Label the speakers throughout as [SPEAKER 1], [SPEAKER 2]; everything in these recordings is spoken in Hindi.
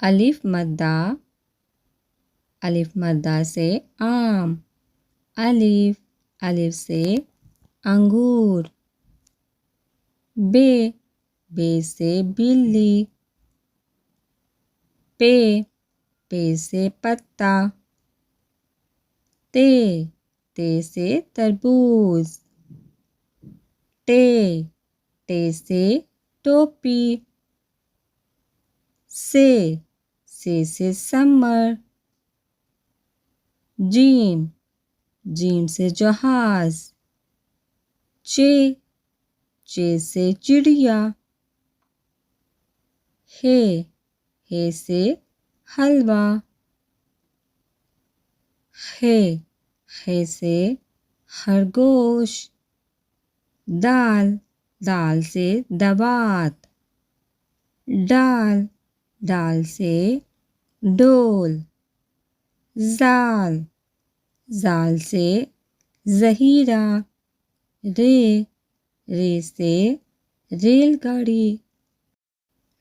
[SPEAKER 1] अलिफ मद्दा से आम। अलिफ से अंगूर। बे से बिल्ली। पे से पत्ता। ते से तरबूज। टे से टोपी। से समर। जीम से जहाज। चे से चिड़िया। हे से हलवा। हे से खरगोश। दाल से दवात। डाल से डोल। जाल से ज़हीरा। रे से रेलगाड़ी।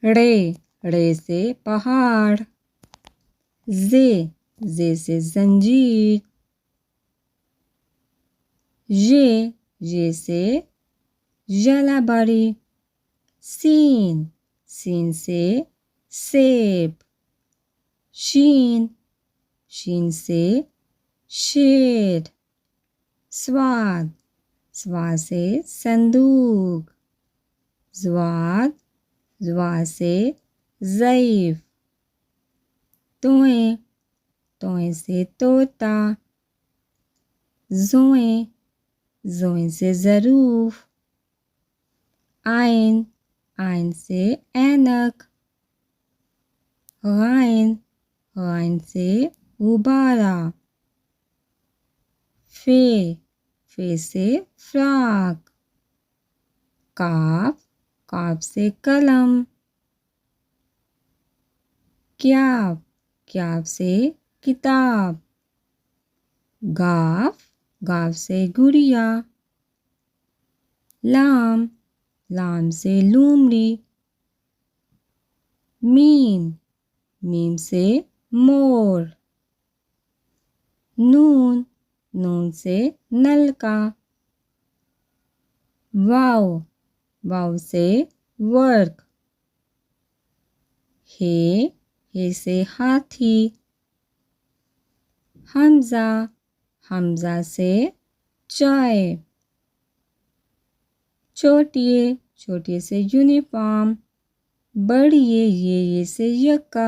[SPEAKER 1] रे से पहाड़। जे से जंजीर। ये से जलाबाड़ी। सीन से सेब। शीन से शेर। स्वाद से संदूक। ज़्वा से ज़ईफ़। तोए से तोता। ज़ोए से ज़रूफ। आइन से ऐनक। गाइन से गुब्बारा। फे से फ्राक। काफ से कलम। क्याब से किताब। गाफ से गुड़िया। लाम से लूमड़ी। मीम से मोर। नून से नलका। वाव से वर्क। हे से हाथी। हमजा से चाय। छोटिए से यूनिफॉर्म। बड़िए ये से यक्का।